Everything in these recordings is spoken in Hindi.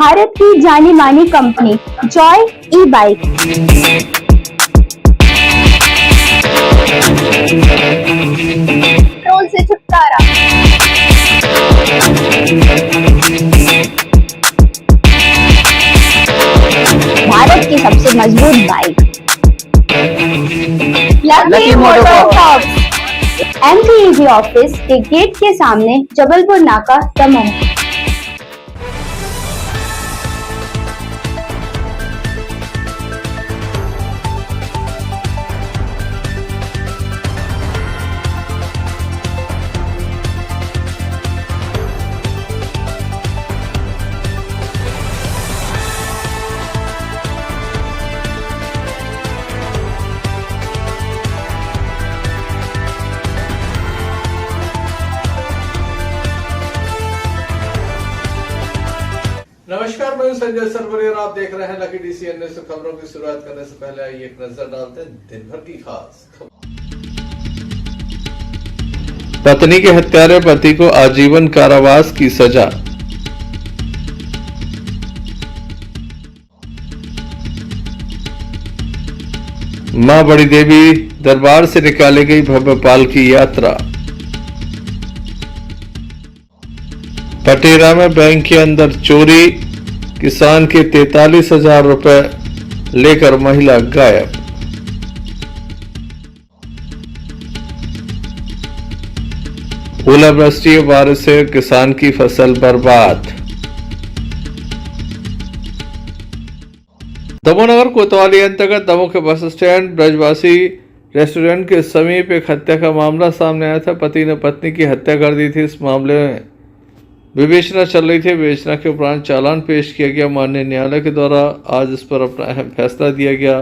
भारत की जानी मानी कंपनी जॉय ई बाइक। पेट्रोल से छुटकारा। भारत की सबसे मजबूत bike lucky MotoCorp. MPEG office के गेट के सामने, जबलपुर नाका, दमोह। नमस्कार, मैं संजय सरवरी और आप देख रहे हैं लकी डीसीएन न्यूज़। खबरों की शुरुआत करने से पहले आइए एक नजर डालते हैं दिन भर की खास खबरों। पत्नी के हत्यारे पति को आजीवन कारावास की सजा। मां बड़ी देवी दरबार से निकाली गई भव्य पालकी यात्रा। पटेरा में बैंक के अंदर चोरी, किसान के 43,000 रुपए लेकर महिला गायब। ओलावृष्टि बारिश से किसान की फसल बर्बाद। दमोह नगर कोतवाली अंतर्गत दमोह के बस स्टैंड ब्रजवासी रेस्टोरेंट के समीप एक हत्या का मामला सामने आया था। पति ने पत्नी की हत्या कर दी थी। इस मामले में विवेचना चल रही थी। विवेचना के उपरांत चालान पेश किया गया। माननीय न्यायालय के द्वारा आज इस पर अपना अहम फैसला दिया गया।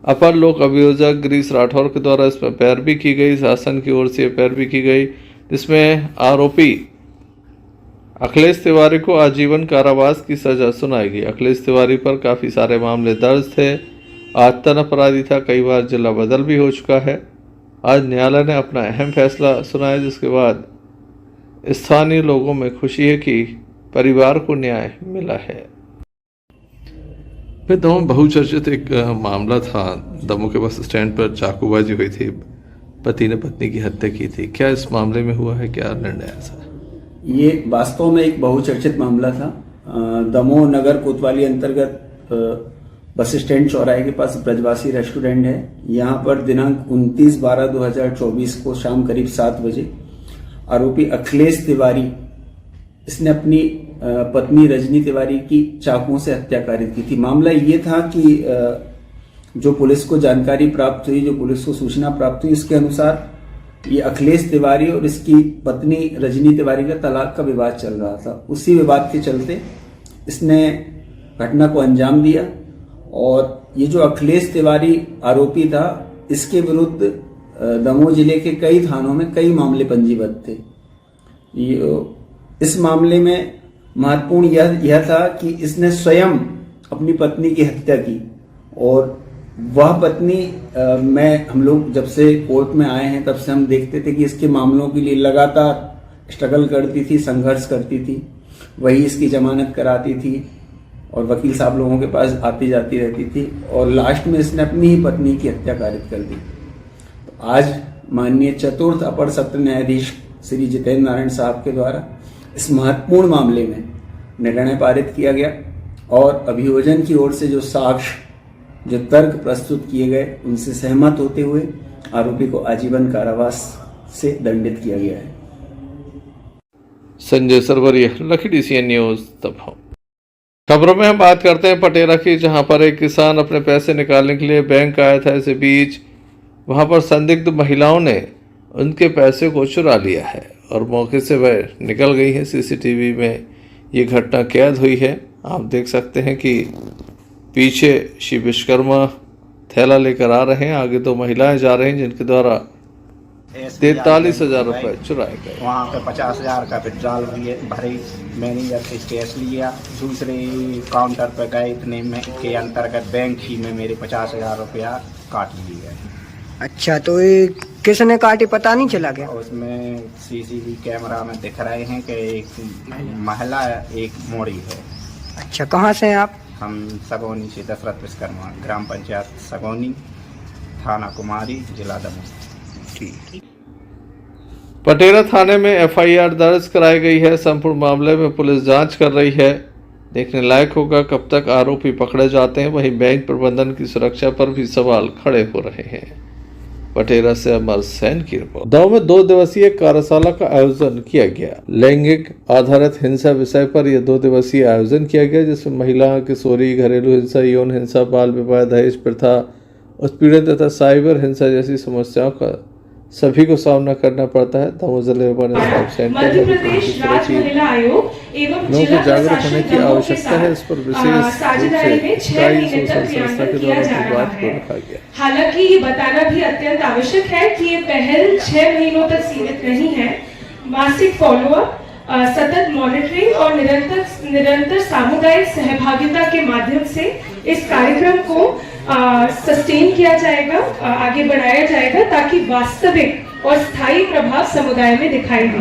अपर लोक अभियोजक गिरीश राठौर के द्वारा इस पर पैरवी की गई। शासन की ओर से पैरवी की गई, जिसमें आरोपी अखिलेश तिवारी को आजीवन कारावास की सजा सुनाई गई। अखिलेश तिवारी पर काफ़ी सारे मामले दर्ज थे। आतन अपराधी था, कई बार जिला बदल भी हो चुका है। आज न्यायालय ने अपना अहम फैसला सुनाया, जिसके बाद स्थानीय लोगों में खुशी है कि परिवार को न्याय मिला है। फिर दमोह बहुचर्चित एक मामला था। दमोह के बस स्टैंड पर चाकूबाजी हुई थी, पति ने पत्नी की हत्या की थी। क्या इस मामले में हुआ है, क्या निर्णय ऐसा? ये वास्तव में एक बहुचर्चित मामला था। दमोह नगर कोतवाली अंतर्गत बस स्टैंड चौराहे के पास ब्रजवासी रेस्टोरेंट है। यहाँ पर दिनांक 29/12/2024 को शाम करीब 7 बजे आरोपी अखिलेश तिवारी, इसने अपनी पत्नी रजनी तिवारी की चाकुओं से हत्या कारित की थी। मामला ये था कि जो पुलिस को जानकारी प्राप्त हुई, जो पुलिस को सूचना प्राप्त हुई, इसके अनुसार ये अखिलेश तिवारी और इसकी पत्नी रजनी तिवारी का तलाक का विवाद चल रहा था। उसी विवाद के चलते इसने घटना को अंजाम दिया और ये जो अखिलेश तिवारी आरोपी था, इसके विरुद्ध दमोह जिले के कई थानों में कई मामले पंजीबद्ध थे। इस मामले में महत्वपूर्ण यह था कि इसने स्वयं अपनी पत्नी की हत्या की और वह पत्नी हम लोग जब से कोर्ट में आए हैं तब से हम देखते थे कि इसके मामलों के लिए लगातार स्ट्रगल करती थी, संघर्ष करती थी। वही इसकी जमानत कराती थी और वकील साहब लोगों के पास आती जाती रहती थी और लास्ट में इसने अपनी ही पत्नी की हत्या कारित कर दी। तो आज माननीय चतुर्थ अपर सत्र न्यायाधीश श्री जितेंद्र नारायण साहब के द्वारा इस महत्वपूर्ण मामले में निर्णय पारित किया गया और अभियोजन की ओर से जो साक्ष्य, जो तर्क प्रस्तुत किए गए, उनसे सहमत होते हुए आरोपी को आजीवन कारावास से दंडित किया गया है। Sanjay Sarwari, lucky DCN news, Damoh. खबरों में हम बात करते हैं पटेरा की, जहां पर एक किसान अपने पैसे निकालने के लिए बैंक आया था। इसी बीच वहां पर संदिग्ध महिलाओं ने उनके पैसे को चुरा लिया है और मौके से वह निकल गई है। सीसीटीवी में ये घटना कैद हुई है। आप देख सकते हैं कि पीछे शिव विश्वकर्मा थैला लेकर आ रहे हैं, आगे 2 महिलाएं जा रही हैं जिनके द्वारा 43,000 रुपए चुराए गए। वहाँ पे 50,000 का विड्रॉल भरे, मैनेजर से कैश लिया, दूसरे काउंटर पे गए, इतने में के अंतर्गत बैंक ही में मेरे 50,000 रुपया काट लिए गए। अच्छा, तो ये किसने काटी पता नहीं चला क्या? उसमें सीसीटीवी कैमरा में दिख रहे हैं कि एक महिला एक मोड़ी है। अच्छा, कहाँ से हैं आप? हम सगौनी से दशरथ विश्वकर्मा, ग्राम पंचायत सगौनी, थाना कुमारी, जिला दमोह। ठीक। पटेरा थाने में एफआईआर दर्ज कराई गई है। संपूर्ण मामले में पुलिस जांच कर रही है। देखने लायक होगा कब तक आरोपी पकड़े जाते हैं। वहीं बैंक प्रबंधन की सुरक्षा पर भी सवाल खड़े हो रहे हैं। पटेरा से अमर सैन की रिपोर्ट। गांव में 2 दिवसीय कार्यशाला का आयोजन किया गया। लैंगिक आधारित हिंसा विषय पर यह 2 दिवसीय आयोजन किया गया, जिसमें महिला, किशोरी, घरेलू हिंसा, यौन हिंसा, बाल विवाह, दहेज प्रथा, उत्पीड़न तथा साइबर हिंसा जैसी समस्याओं का सभी को सामना करना पड़ता है। दमोह जिले में बने सब सेंटर मध्य प्रदेश राज्य महिला आयोग एवं लोगों जिला को जागरूक होने प्रशासन की दमोह के आवश्यकता है। साथ इस पर विशेष रूप साझेदारी में से 6 महीने सोशल तक संस्था के क्रियान्वयन किया द्वारा जा रहा बात को है। रखा गया। हालांकि ये बताना भी अत्यंत आवश्यक है कि ये पहल 6 महीनों तक सीमित नहीं है। मासिक फॉलोअप, सतत मॉनिटरिंग और निरंतर सामुदायिक सहभागिता के माध्यम से इस कार्यक्रम को सस्टेन किया जाएगा, आगे बढ़ाया जाएगा, ताकि वास्तविक और स्थायी प्रभाव समुदाय में दिखाई दे।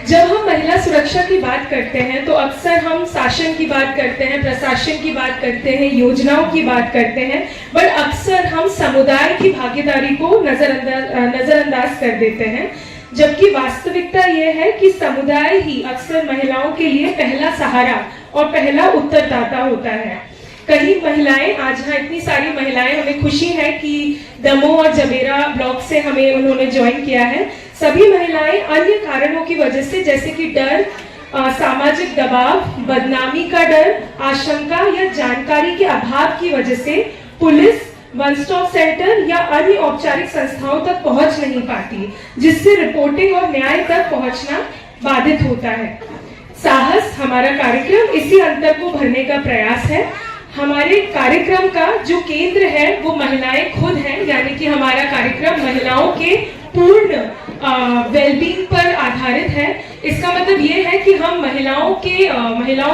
जब हम महिला सुरक्षा की बात करते हैं तो अक्सर हम शासन की बात करते हैं, प्रशासन की बात करते हैं, योजनाओं की बात करते हैं, पर अक्सर हम समुदाय की भागीदारी को नजरअंदाज कर देते हैं। जबकि वास्तविकता यह है कि समुदाय ही अक्सर महिलाओं के लिए पहला सहारा और पहला उत्तरदाता होता है। कई महिलाएं, आज यहाँ इतनी सारी महिलाएं, हमें खुशी है कि दमोह और जबेरा ब्लॉक से हमें उन्होंने ज्वाइन किया है। सभी महिलाएं अन्य कारणों की वजह से, जैसे कि डर, सामाजिक दबाव, बदनामी का डर, आशंका या जानकारी के अभाव की वजह से पुलिस, वन स्टॉप सेंटर या अन्य औपचारिक संस्थाओं तक पहुंच नहीं पाती, जिससे रिपोर्टिंग और न्याय तक पहुंचना बाधित होता है। साहस हमारा कार्यक्रम इसी अंतर को भरने का प्रयास है। हमारे कार्यक्रम का जो केंद्र है वो महिलाएं खुद हैं, यानी कि हमारा कार्यक्रम महिलाओं के पूर्ण वेलबींग पर आधारित है। इसका मतलब ये है कि हम महिलाओं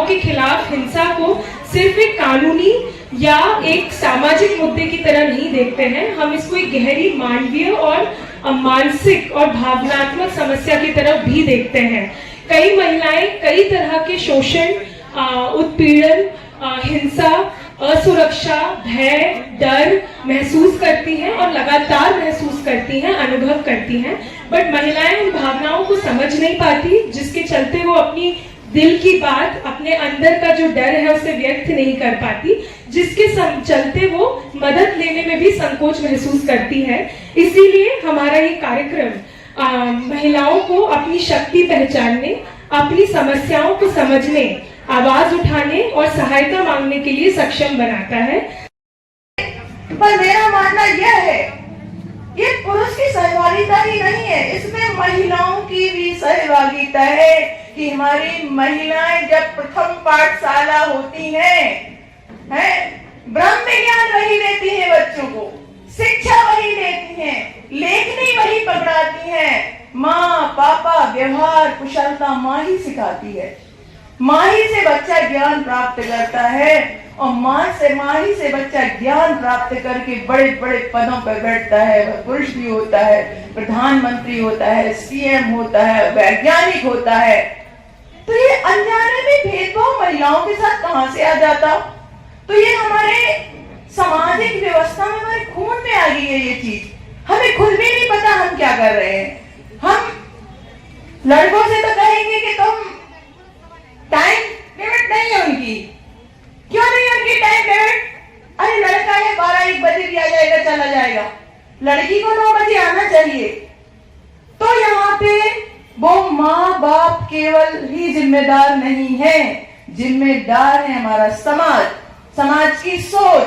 के खिलाफ हिंसा को सिर्फ एक कानूनी या एक सामाजिक मुद्दे की तरह नहीं देखते हैं। हम इसको एक गहरी मानवीय और मानसिक और भावनात्मक समस्या की तरफ भी देखते हैं। कई महिलाएं कई तरह के शोषण, उत्पीड़न, हिंसा, असुरक्षा, भय, डर महसूस करती हैं और लगातार महसूस करती हैं, अनुभव करती हैं। बट महिलाएं उन भावनाओं को समझ नहीं पाती, जिसके चलते वो अपनी दिल की बात, अपने अंदर का जो डर है उसे व्यक्त नहीं कर पाती, जिसके चलते वो मदद लेने में भी संकोच महसूस करती है। इसीलिए हमारा ये कार्यक्रम महिलाओं को अपनी शक्ति पहचानने, अपनी समस्याओं को समझने, आवाज उठाने और सहायता मांगने के लिए सक्षम बनाता है। पर मेरा मानना यह है, ये पुरुष की सहभागिता ही नहीं है, इसमें महिलाओं की भी सहभागिता है कि हमारी महिलाएं जब प्रथम पाठशाला होती हैं, ब्रह्म ज्ञान वही देती हैं, बच्चों को शिक्षा वही देती हैं, लेखनी वही पकड़ाती हैं। माँ, पापा, व्यवहार, कुशलता माँ ही सिखाती है। माँ ही से बच्चा ज्ञान प्राप्त करता है और माँ ही से बच्चा ज्ञान प्राप्त करके बड़े बड़े पदों पर बैठता है। वह पुरुष भी होता है, प्रधानमंत्री होता है, सीएम होता है, वैज्ञानिक होता है। तो ये अनजाने में भेदभाव महिलाओं के साथ कहां से आ जाता? तो ये हमारे सामाजिक व्यवस्था में, हमारे खून में आ गई है ये चीज। हमें खुद भी नहीं पता हम क्या कर रहे हैं। हम लड़कों से तो कहेंगे कि तुम टाइम लिमिट नहीं है उनकी। क्यों नहीं उनकी टाइम लिमिट? अरे लड़का है 12-1 बजे भी आ जाएगा, चला जाएगा। लड़की को 9 बजे आना चाहिए। तो यहाँ पे वो माँ बाप केवल ही जिम्मेदार नहीं है, जिम्मेदार है हमारा समाज, समाज की सोच।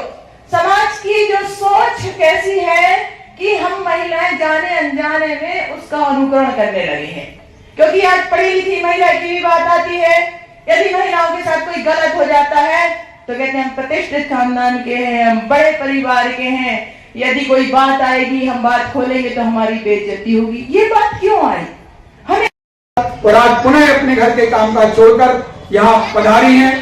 समाज की जो सोच कैसी है कि हम महिलाएं जाने अनजाने में उसका अनुकरण करने लगे हैं। क्योंकि आज पढ़ी लिखी महिला की भी बात आती है, यदि महिलाओं के साथ कोई गलत हो जाता है तो कहते हैं हम प्रतिष्ठित खानदान के हैं, हम बड़े परिवार के हैं, यदि कोई बात आएगी, हम बात खोलेंगे तो हमारी बेइज्जती होगी। ये बात क्यों आई? हमें और आज पुनः अपने घर के कामकाज छोड़कर यहाँ पधारी हैं।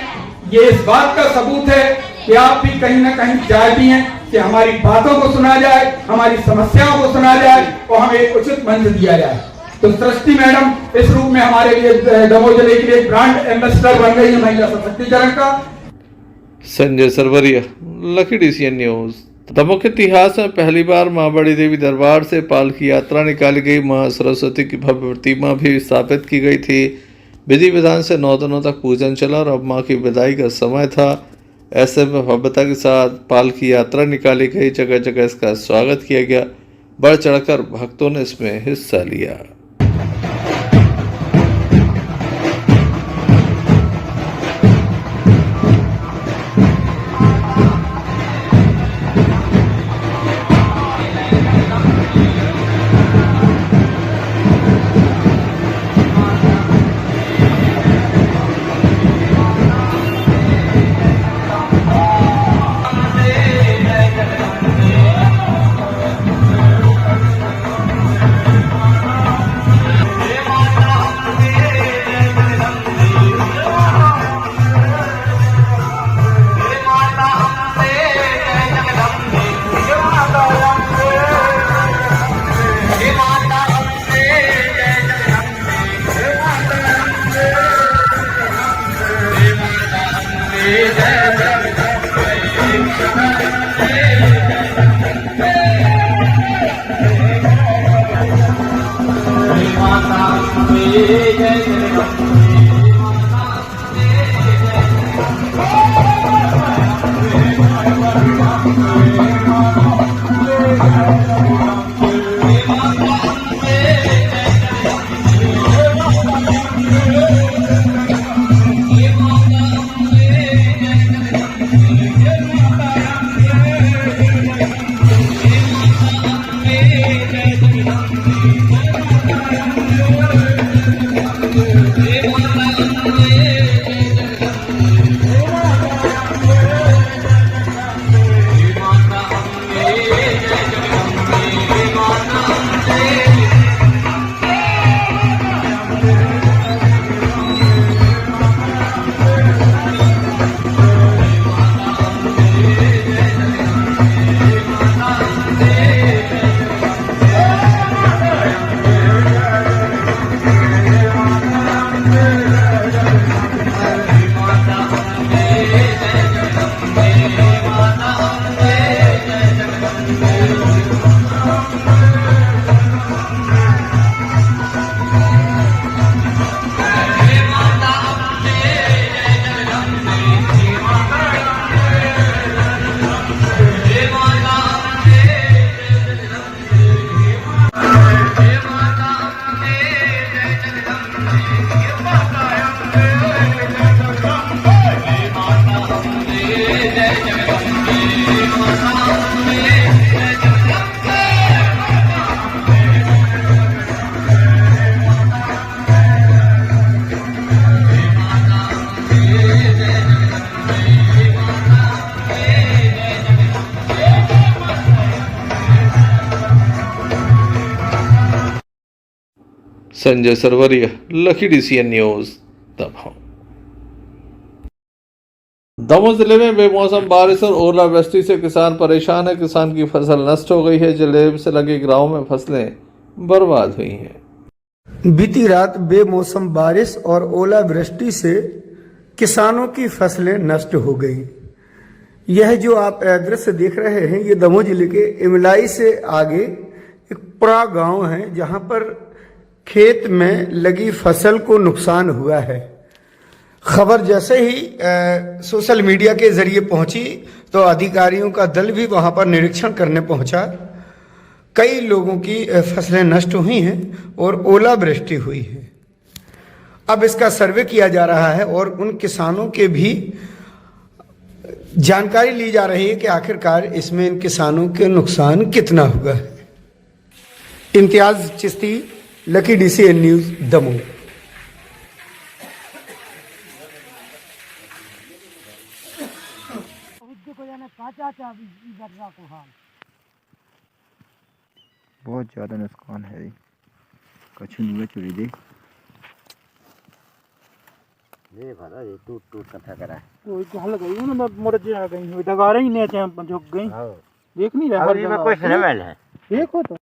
ये इस बात का सबूत है कि आप भी कहीं ना कहीं चाहती हैं कि हमारी बातों को सुना जाए, हमारी समस्याओं को सुना जाए और हमें उचित मंच दिया जाए। तो सृष्टि मैडम इस रूप में हमारे लिए दमोह जिले के लिए ब्रांड एम्बेसडर बन गई है महिला सशक्तिकरण का। Sanjay Sarvaria, lucky DCN news. Damoh के इतिहास में पहली बार मां बड़ी देवी दरबार से पालकी यात्रा निकाली गई। मां सरस्वती की भव्य प्रतिमा भी स्थापित की गई थी। विधि विधान से 9 दिनों तक पूजन चला और अब मां की विदाई का समय था। ऐसे में भव्यता के साथ पालकी यात्रा निकाली गई। जगह जगह इसका स्वागत किया गया। बढ़ चढ़कर भक्तों ने इसमें हिस्सा लिया। Sanjay Sarvaria, lucky DCN news, Damoh. Damoh जिले में बेमौसम बारिश और ओलावृष्टि से किसान परेशान है। किसान की फसल नष्ट हो गई है। जिले से लगे गांव में फसलें बर्बाद हुई हैं। बीती रात बेमौसम बारिश और ओलावृष्टि से किसानों की फसलें नष्ट हो गई। यह जो आप दृश्य देख रहे हैं, ये दमोह जिले के इमलाई से आगे एक पुरा गांव है, जहां पर खेत में लगी फसल को नुकसान हुआ है। खबर जैसे ही सोशल मीडिया के जरिए पहुंची तो अधिकारियों का दल भी वहां पर निरीक्षण करने पहुंचा। कई लोगों की फसलें नष्ट हुई हैं और ओलावृष्टि हुई है। अब इसका सर्वे किया जा रहा है और उन किसानों के भी जानकारी ली जा रही है कि आखिरकार इसमें इन किसानों के नुकसान कितना हुआ है। Imtiaz Chishti, lucky DCN news, Damoh. बहुत ज़्यादा नुकसान है। कछु नहीं चुरी दे ये भला ये टूट कथा करा कोई हल गई ना मोर जे आ गई दगारे ही ने झुक गई। देख नहीं रहा और ये में कोई शर्मल है। देखो तो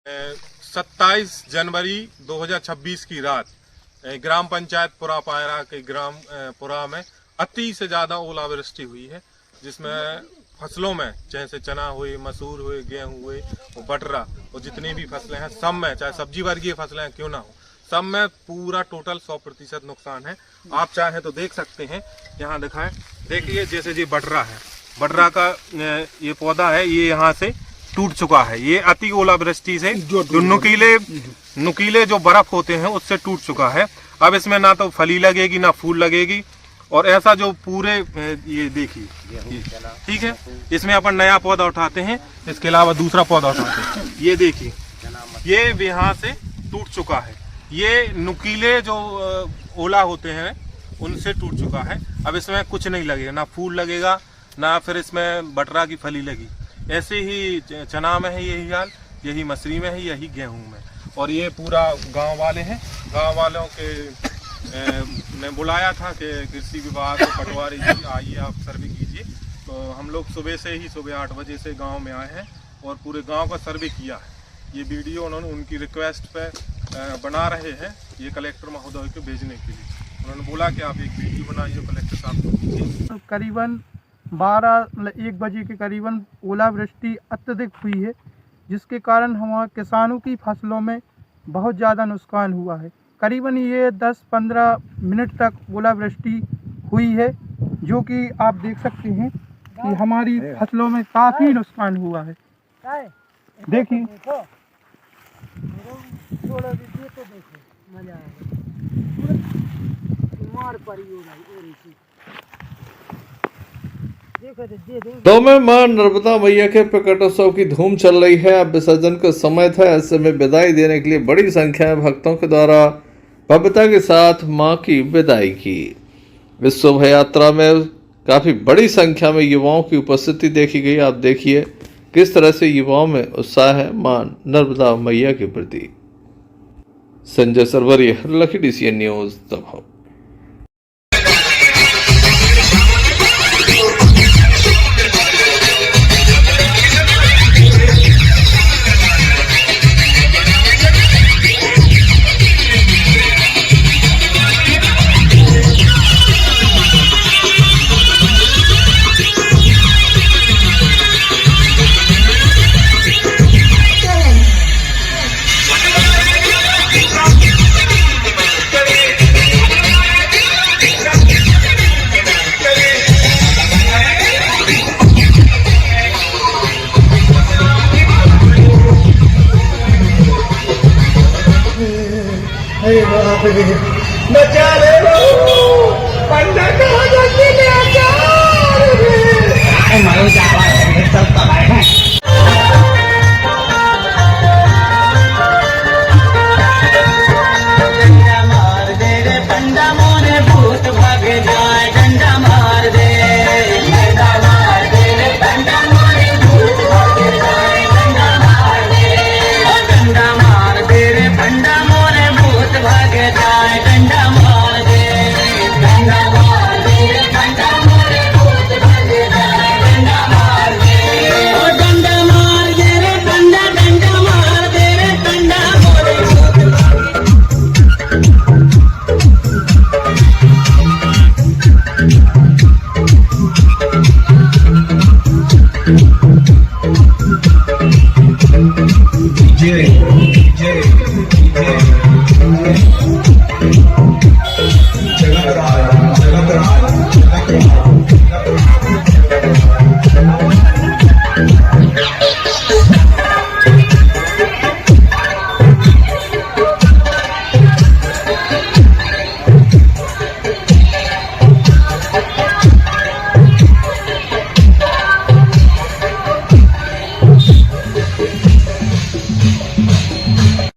27 जनवरी 2026 की रात ग्राम पंचायत पुरा पायरा के ग्राम पुरा में अति से ज़्यादा ओलावृष्टि हुई है, जिसमें फसलों में जैसे चना हुए, मसूर हुए, गेहूं हुए, बटरा और जितनी भी फसलें हैं सब में, चाहे सब्जी वर्गीय फसलें क्यों ना हो, सब में पूरा टोटल 100% नुकसान है। आप चाहें तो देख सकते हैं, यहाँ दिखाएं, देखिए जैसे ये बटरा है, बटरा का ये पौधा है, ये यहाँ से टूट चुका है, ये अति ओलावृष्टि से जो नुकीले जो बर्फ होते हैं उससे टूट चुका है। अब इसमें ना तो फली लगेगी ना फूल लगेगी, और ऐसा जो पूरे ये देखिए, ठीक है, इसमें अपन नया पौधा उठाते हैं, इसके अलावा दूसरा पौधा उठाते हैं, ये देखिए ये यहाँ से टूट चुका है, ये नुकीले जो ओला होते हैं उनसे टूट चुका है। अब इसमें कुछ नहीं लगेगा, ना फूल लगेगा ना फिर इसमें बटरा की फली लगी। ऐसे ही चना में है यही हाल, यही मसूरी में है, यही गेहूं में। और ये पूरा गांव वाले हैं, गांव वालों के ने बुलाया था कि कृषि विभाग पटवारी जी आइए आप सर्वे कीजिए, तो हम लोग सुबह से ही सुबह 8 बजे से गांव में आए हैं और पूरे गांव का सर्वे किया है। ये वीडियो उन्होंने उनकी रिक्वेस्ट पे बना रहे हैं, ये कलेक्टर महोदय को भेजने के लिए। उन्होंने बोला कि आप एक वीडियो बनाइए कलेक्टर साहब को कीजिए। करीबन 1 बजे के करीबन ओलावृष्टि अत्यधिक हुई है, जिसके कारण हमारे किसानों की फसलों में बहुत ज़्यादा नुकसान हुआ है। करीबन ये 10-15 मिनट तक ओलावृष्टि हुई है, जो कि आप देख सकते हैं कि हमारी फसलों में काफ़ी नुकसान हुआ है। देखिए दो में मां नर्मदा मैया के प्रकटोत्सव की धूम चल रही है। अब विसर्जन का समय था, ऐसे में विदाई देने के लिए बड़ी संख्या में भक्तों के द्वारा भव्यता के साथ मां की विदाई की। इस शोभा यात्रा में काफी बड़ी संख्या में युवाओं की उपस्थिति देखी गई। आप देखिए किस तरह से युवाओं में उत्साह है मां नर्मदा मैया के प्रति। Sanjay Sarvaria, lucky DCN news, Damoh. बचा ले पंडा कहाँ जाती ले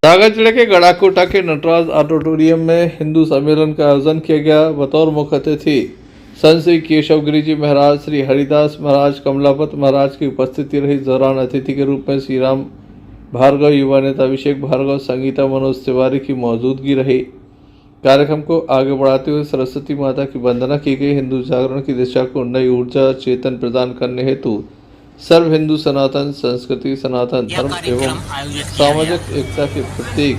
सागर जिले के गड़ाकोटा के नटराज ऑडिटोरियम में हिंदू सम्मेलन का आयोजन किया गया। बतौर मुख्य अतिथि संत श्री केशव गिरी जी महाराज, श्री हरिदास महाराज, कमलापत महाराज की उपस्थिति रही। दौरान अतिथि के रूप में श्री राम भार्गव, युवा नेता अभिषेक भार्गव, संगीता मनोज तिवारी की मौजूदगी रही। कार्यक्रम को आगे बढ़ाते हुए सरस्वती माता की वंदना की गई। हिंदू जागरण की दिशा को नई ऊर्जा चेतन प्रदान करने हेतु सर्व हिंदू सनातन संस्कृति, सनातन धर्म एवं सामाजिक एकता के प्रतीक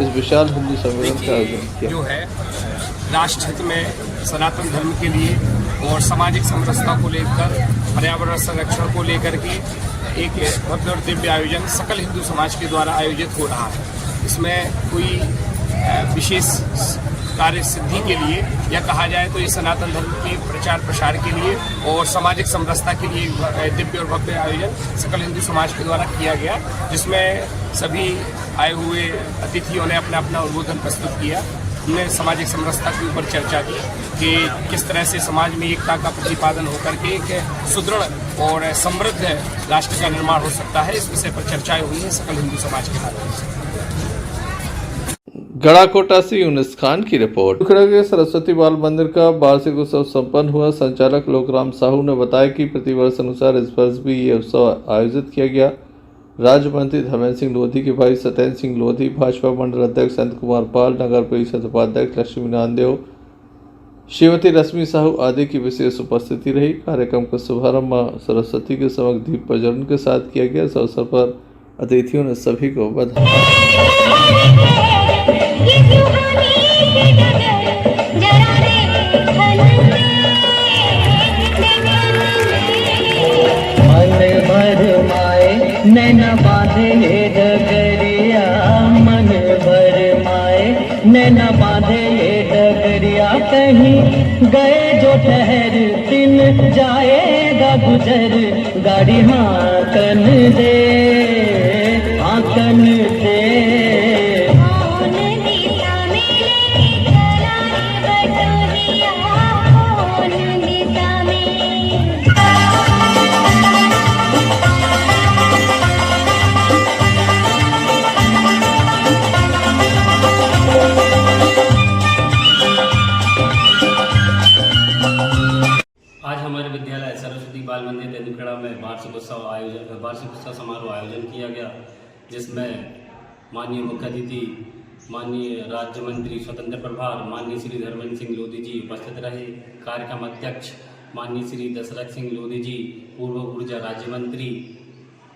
इस विशाल हिंदू सम्मेलन का आयोजन किया। जो है राष्ट्र हित में सनातन धर्म के लिए और सामाजिक समरसता को लेकर, पर्यावरण संरक्षण को लेकर के एक भव्य और दिव्य आयोजन सकल हिंदू समाज के द्वारा आयोजित हो रहा है। इसमें कोई विशेष कार्य सिद्धि के लिए या कहा जाए तो ये सनातन धर्म के प्रचार प्रसार के लिए और सामाजिक समरसता के लिए दिव्य और भव्य आयोजन सकल हिंदू समाज के द्वारा किया गया, जिसमें सभी आए हुए अतिथियों ने अपना अपना उद्बोधन प्रस्तुत किया। हमने सामाजिक समरसता के ऊपर चर्चा की कि किस तरह से समाज में एकता का प्रतिपादन होकर के एक सुदृढ़ और समृद्ध राष्ट्र का निर्माण हो सकता है। इस विषय पर चर्चाएं हुई हैं सकल हिंदू समाज के माध्यम से। गढ़ाकोटा से यूनुस खान की रिपोर्ट। टुकड़ा के सरस्वती बाल मंदिर का वार्षिक उत्सव संपन्न हुआ। संचालक लोकराम साहू ने बताया कि प्रतिवर्ष अनुसार इस वर्ष भी ये उत्सव आयोजित किया गया। राज्य मंत्री धर्मेंद्र सिंह लोधी के भाई सत्येंद्र सिंह लोधी, भाजपा मंडल अध्यक्ष संत कुमार पाल, नगर परिषद उपाध्यक्ष लक्ष्मी नानदेव, श्रीमती रश्मि साहू आदि की विशेष उपस्थिति रही। कार्यक्रम का शुभारंभ मां सरस्वती के समक्ष दीप प्रज्वलन के साथ किया गया। इस अवसर पर अतिथियों ने सभी को बधाई। नैना बांधे डगरिया, मन भर माए नैना बांधे डगरिया, कहीं गए जो ठहर दिन जाएगा गुजर, गाड़ी हाकन दे हाकन दे। बाल मंदिर तेंदुखेड़ा में वार्षिक उत्सव समारोह आयोजन किया गया, जिसमें माननीय मुख्य अतिथि माननीय राज्य मंत्री स्वतंत्र प्रभार माननीय श्री धर्मेंद्र सिंह लोधी जी उपस्थित रहे। कार्यक्रम अध्यक्ष माननीय श्री दशरथ सिंह लोधी जी, पूर्व ऊर्जा राज्य मंत्री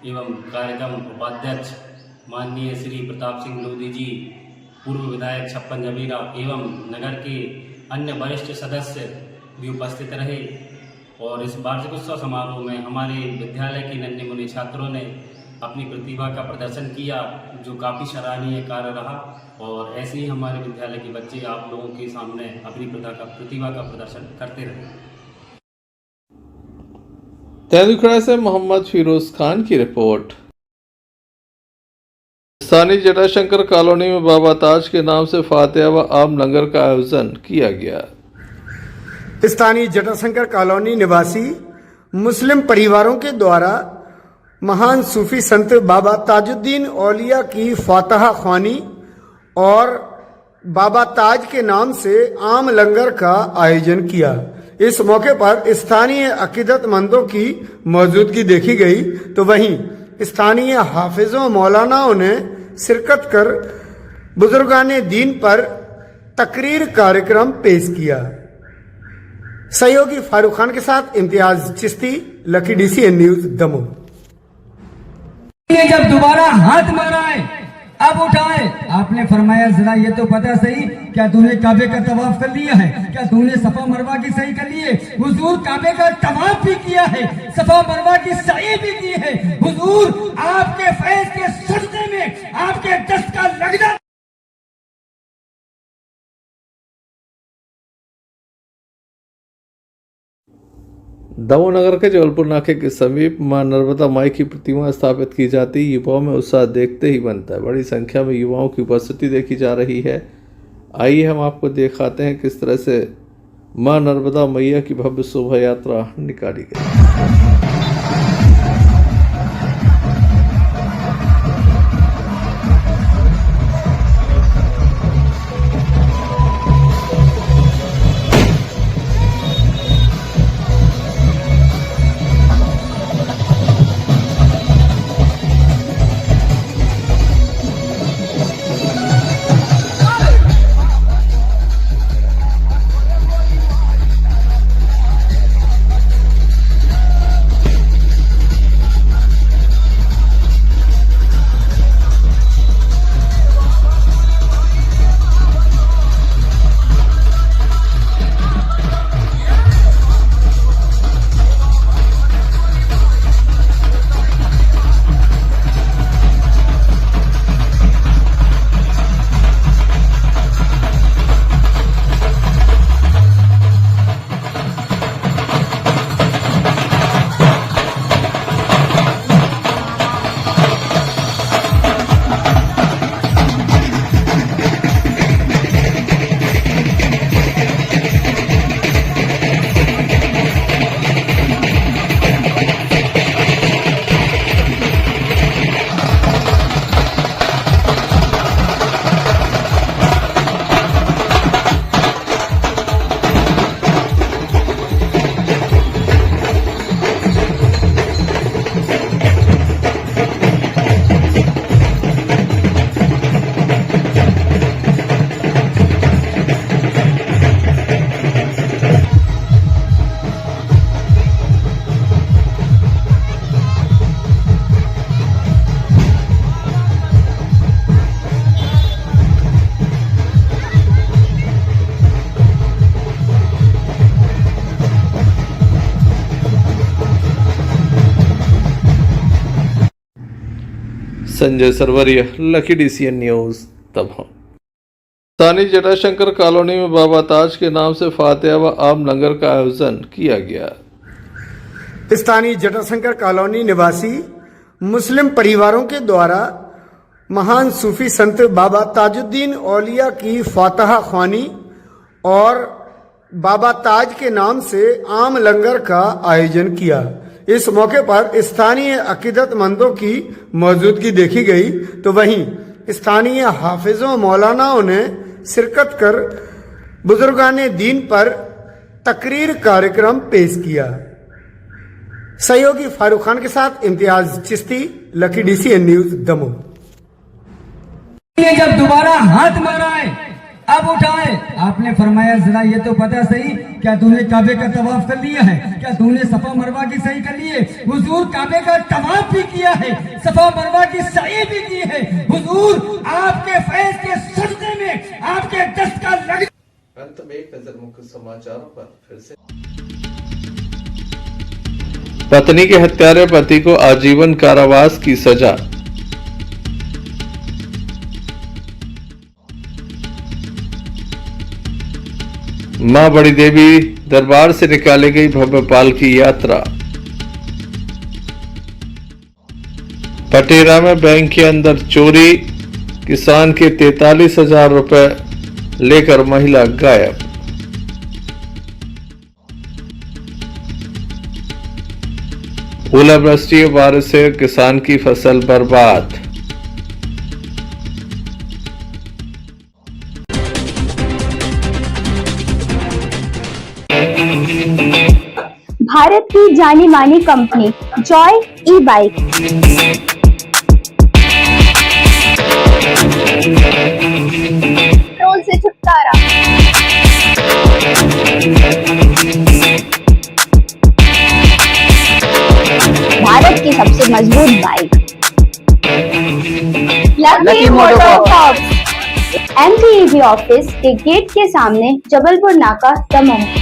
एवं कार्यक्रम उपाध्यक्ष माननीय श्री प्रताप सिंह लोधी जी, पूर्व विधायक छप्पन जबीरा एवं नगर के अन्य वरिष्ठ सदस्य भी उपस्थित रहे। और इस वार्षिक उत्सव समारोह में हमारे विद्यालय के नन्हे मुन्ने छात्रों ने अपनी प्रतिभा का प्रदर्शन किया, जो काफ़ी सराहनीय कार्य रहा। और ऐसे ही हमारे विद्यालय के बच्चे आप लोगों के सामने अपनी प्रतिभा का प्रदर्शन करते रहे। तेंदुखेड़ा से मोहम्मद फिरोज खान की रिपोर्ट। स्थानीय जटाशंकर कॉलोनी में बाबा ताज के नाम से फातिहा व आम लंगर का आयोजन किया गया। स्थानीय जटाशंकर कॉलोनी निवासी मुस्लिम परिवारों के द्वारा महान सूफी संत बाबा ताजुद्दीन औलिया की फातिहा ख्वानी और बाबा ताज के नाम से आम लंगर का आयोजन किया। इस मौके पर स्थानीय अकीदतमंदों की मौजूदगी देखी गई, तो वहीं स्थानीय हाफिजों मौलानाओं ने शिरकत कर बुजुर्गाने दीन पर तकरीर कार्यक्रम पेश किया। सहयोगी फारूक खान के साथ Imtiaz Chishti, lucky DCN news Damoh. जब दोबारा हाथ मारा है अब उठाए, आपने फरमाया जरा ये तो पता सही, क्या तूने काबे का तवाफ कर लिया है? क्या तूने सफा मरवा की सही कर ली है? हुजूर काबे का तवाफ भी किया है, सफा मरवा की सही भी की है। हुजूर आपके फैज के सजदे में आपके दस्त का लगना। दमोह नगर के जबलपुर नाके के समीप मां नर्मदा माई की प्रतिमा स्थापित की जाती, युवाओं में उत्साह देखते ही बनता है। बड़ी संख्या में युवाओं की उपस्थिति देखी जा रही है। आइए हम आपको दिखाते हैं किस तरह से मां नर्मदा मैया की भव्य शोभा यात्रा निकाली गई। Sanjay Sarvaria, lucky DCN news Damoh. स्थानीय जटाशंकर कॉलोनी में बाबा ताज के नाम से फातिहा व आम लंगर का आयोजन किया गया। स्थानीय जटाशंकर कॉलोनी निवासी मुस्लिम परिवारों के द्वारा महान सूफी संत बाबा ताजुद्दीन औलिया की फातिहा ख्वानी और बाबा ताज के नाम से आम लंगर का आयोजन किया। इस मौके पर स्थानीय अकीदतमंदों की मौजूदगी देखी गई, तो वहीं स्थानीय हाफिजों मौलानाओं ने शिरकत कर बुजुर्गाने दीन पर तकरीर कार्यक्रम पेश किया। सहयोगी फारूक खान के साथ Imtiaz Chishti, lucky DCN news Damoh. जब दोबारा हाथ मारा है अब उठाए, आपने फरमाया जरा ये तो पता सही, क्या तूने काबे का तवाफ कर लिया है, क्या तूने सफा मरवा की सही कर ली है। हुजूर काबे का तवाफ भी किया है, सफा मरवा की सही भी की है। हुजूर आपके फैज के सजदे में आपके दस्त का लग। अंत में एक नजर मुख्य समाचारों पर फिर से। पत्नी के हत्यारे पति को आजीवन कारावास की सजा। मां बड़ी देवी दरबार से निकाली गई भव्य पालकी यात्रा। पटेरा में बैंक के अंदर चोरी, किसान के 43,000 रुपए लेकर महिला गायब। ओलावृष्टि और बारिश से किसान की फसल बर्बाद। भारत की जानी मानी कंपनी जॉय ई-बाइक पेट्रोल से छुटकारा। भारत की सबसे मजबूत बाइक लकी मोटरकॉर्प्स MPEV ऑफिस के गेट के सामने, जबलपुर नाका, दमोह।